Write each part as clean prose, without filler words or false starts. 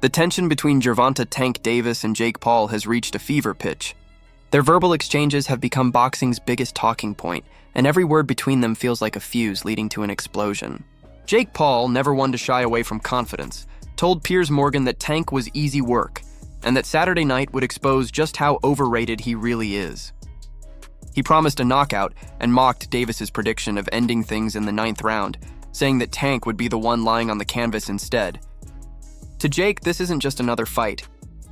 The tension between Gervonta "Tank" Davis and Jake Paul has reached a fever pitch. Their verbal exchanges have become boxing's biggest talking point, and every word between them feels like a fuse leading to an explosion. Jake Paul, never one to shy away from confidence, told Piers Morgan that Tank was easy work, and that Saturday night would expose just how overrated he really is. He promised a knockout and mocked Davis's prediction of ending things in the 9th round, saying that Tank would be the one lying on the canvas instead. To Jake, this isn't just another fight.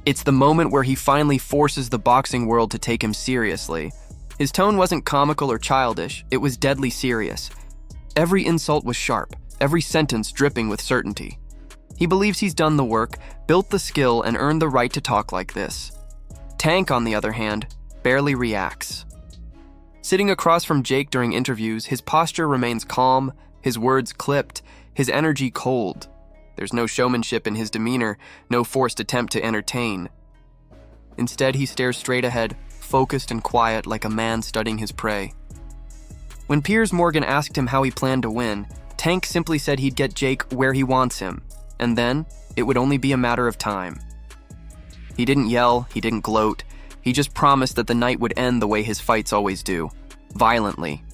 It's the moment where he finally forces the boxing world to take him seriously. His tone wasn't comical or childish, it was deadly serious. Every insult was sharp, every sentence dripping with certainty. He believes he's done the work, built the skill, and earned the right to talk like this. Tank, on the other hand, barely reacts. Sitting across from Jake during interviews, his posture remains calm, his words clipped, his energy cold. There's no showmanship in his demeanor, no forced attempt to entertain. Instead, he stares straight ahead, focused and quiet like a man studying his prey. When Piers Morgan asked him how he planned to win, Tank simply said he'd get Jake where he wants him, and then it would only be a matter of time. He didn't yell, he didn't gloat, he just promised that the night would end the way his fights always do, violently.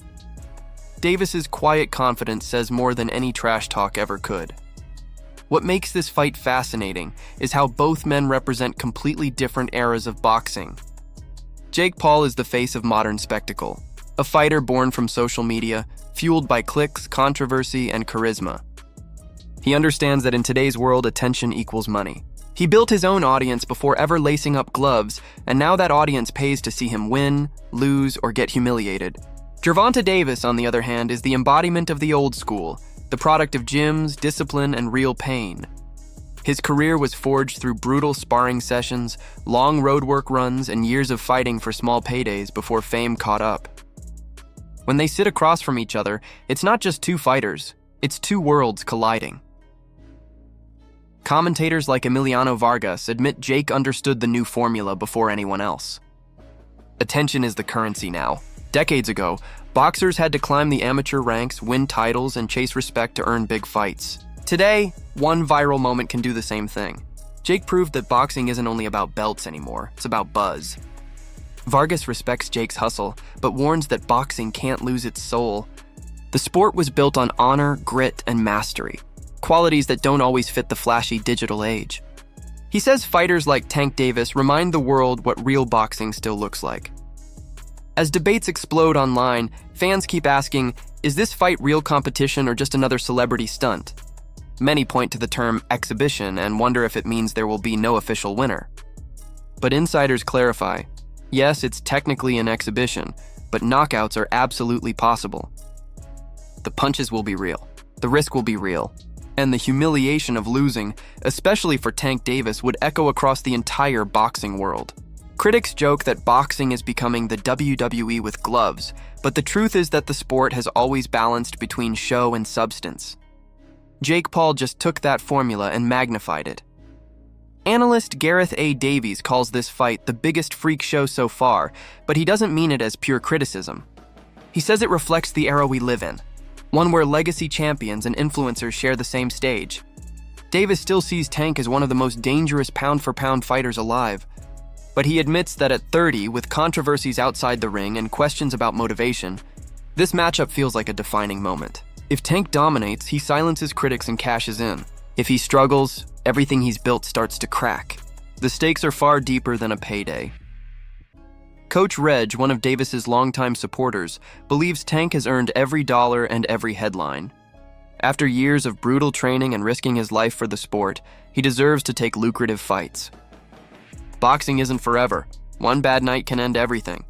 Davis's quiet confidence says more than any trash talk ever could. What makes this fight fascinating is how both men represent completely different eras of boxing. Jake Paul is the face of modern spectacle, a fighter born from social media, fueled by clicks, controversy, and charisma. He understands that in today's world, attention equals money. He built his own audience before ever lacing up gloves, and now that audience pays to see him win, lose, or get humiliated. Gervonta Davis, on the other hand, is the embodiment of the old school, the product of gyms, discipline, and real pain. His career was forged through brutal sparring sessions, long roadwork runs, and years of fighting for small paydays before fame caught up. When they sit across from each other, it's not just two fighters, it's two worlds colliding. Commentators like Emiliano Vargas admit Jake understood the new formula before anyone else. Attention is the currency now. Decades ago, boxers had to climb the amateur ranks, win titles, and chase respect to earn big fights. Today, one viral moment can do the same thing. Jake proved that boxing isn't only about belts anymore, it's about buzz. Vargas respects Jake's hustle, but warns that boxing can't lose its soul. The sport was built on honor, grit, and mastery, qualities that don't always fit the flashy digital age. He says fighters like Tank Davis remind the world what real boxing still looks like. As debates explode online, fans keep asking, is this fight real competition or just another celebrity stunt? Many point to the term exhibition and wonder if it means there will be no official winner. But insiders clarify, yes, it's technically an exhibition, but knockouts are absolutely possible. The punches will be real, the risk will be real, and the humiliation of losing, especially for Tank Davis, would echo across the entire boxing world. Critics joke that boxing is becoming the WWE with gloves, but the truth is that the sport has always balanced between show and substance. Jake Paul just took that formula and magnified it. Analyst Gareth A. Davies calls this fight the biggest freak show so far, but he doesn't mean it as pure criticism. He says it reflects the era we live in, one where legacy champions and influencers share the same stage. Davis still sees Tank as one of the most dangerous pound-for-pound fighters alive, but he admits that at 30, with controversies outside the ring and questions about motivation, this matchup feels like a defining moment. If Tank dominates, he silences critics and cashes in. If he struggles, everything he's built starts to crack. The stakes are far deeper than a payday. Coach Reg, one of Davis's longtime supporters, believes Tank has earned every dollar and every headline. After years of brutal training and risking his life for the sport, he deserves to take lucrative fights. Boxing isn't forever. One bad night can end everything.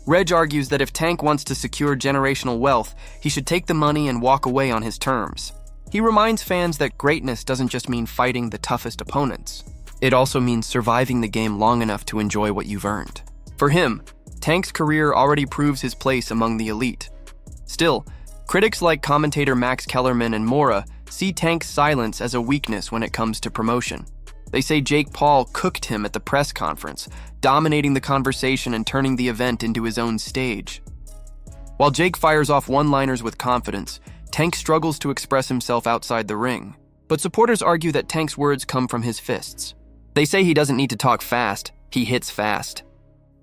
Reg argues that if Tank wants to secure generational wealth, he should take the money and walk away on his terms. He reminds fans that greatness doesn't just mean fighting the toughest opponents. It also means surviving the game long enough to enjoy what you've earned. For him, Tank's career already proves his place among the elite. Still, critics like commentator Max Kellerman and Mora see Tank's silence as a weakness when it comes to promotion. They say Jake Paul cooked him at the press conference, dominating the conversation and turning the event into his own stage. While Jake fires off one-liners with confidence, Tank struggles to express himself outside the ring. But supporters argue that Tank's words come from his fists. They say he doesn't need to talk fast, he hits fast.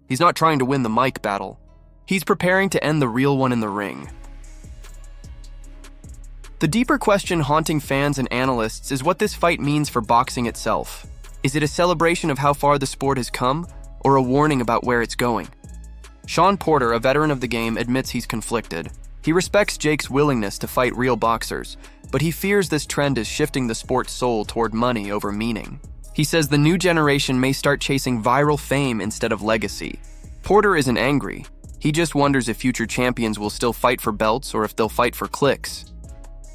He's not trying to win the mic battle. He's preparing to end the real one in the ring. The deeper question haunting fans and analysts is what this fight means for boxing itself. Is it a celebration of how far the sport has come, or a warning about where it's going? Sean Porter, a veteran of the game, admits he's conflicted. He respects Jake's willingness to fight real boxers, but he fears this trend is shifting the sport's soul toward money over meaning. He says the new generation may start chasing viral fame instead of legacy. Porter isn't angry. He just wonders if future champions will still fight for belts or if they'll fight for clicks.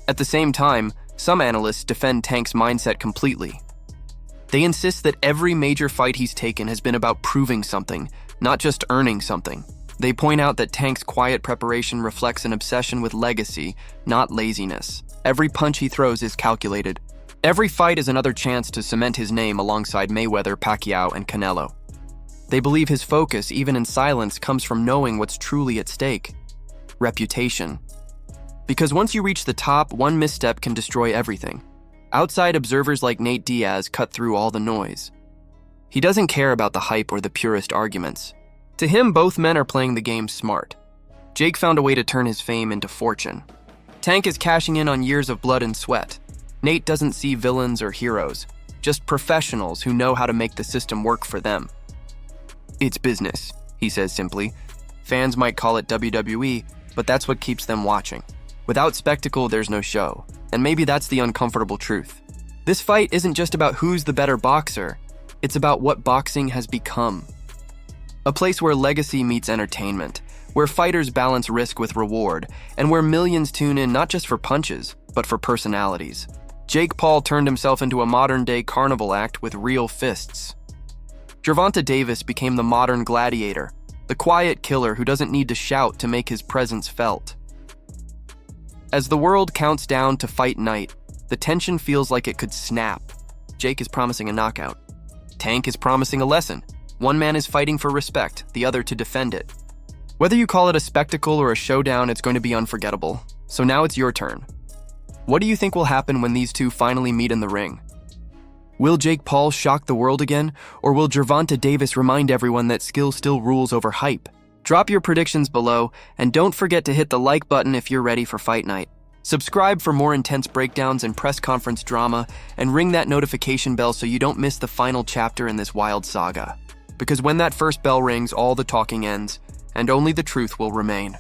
At the same time, some analysts defend Tank's mindset completely. They insist that every major fight he's taken has been about proving something, not just earning something. They point out that Tank's quiet preparation reflects an obsession with legacy, not laziness. Every punch he throws is calculated. Every fight is another chance to cement his name alongside Mayweather, Pacquiao, and Canelo. They believe his focus, even in silence, comes from knowing what's truly at stake: reputation. Because once you reach the top, one misstep can destroy everything. Outside observers like Nate Diaz cut through all the noise. He doesn't care about the hype or the purest arguments. To him, both men are playing the game smart. Jake found a way to turn his fame into fortune. Tank is cashing in on years of blood and sweat. Nate doesn't see villains or heroes, just professionals who know how to make the system work for them. It's business, he says simply. Fans might call it WWE, but that's what keeps them watching. Without spectacle, there's no show. And maybe that's the uncomfortable truth. This fight isn't just about who's the better boxer. It's about what boxing has become. A place where legacy meets entertainment, where fighters balance risk with reward, and where millions tune in not just for punches, but for personalities. Jake Paul turned himself into a modern-day carnival act with real fists. Gervonta Davis became the modern gladiator, the quiet killer who doesn't need to shout to make his presence felt. As the world counts down to fight night, the tension feels like it could snap. Jake is promising a knockout. Tank is promising a lesson. One man is fighting for respect, the other to defend it. Whether you call it a spectacle or a showdown, it's going to be unforgettable. So now it's your turn. What do you think will happen when these two finally meet in the ring? Will Jake Paul shock the world again, or will Gervonta Davis remind everyone that skill still rules over hype? Drop your predictions below, and don't forget to hit the like button if you're ready for fight night. Subscribe for more intense breakdowns and press conference drama, and ring that notification bell so you don't miss the final chapter in this wild saga. Because when that first bell rings, all the talking ends, and only the truth will remain.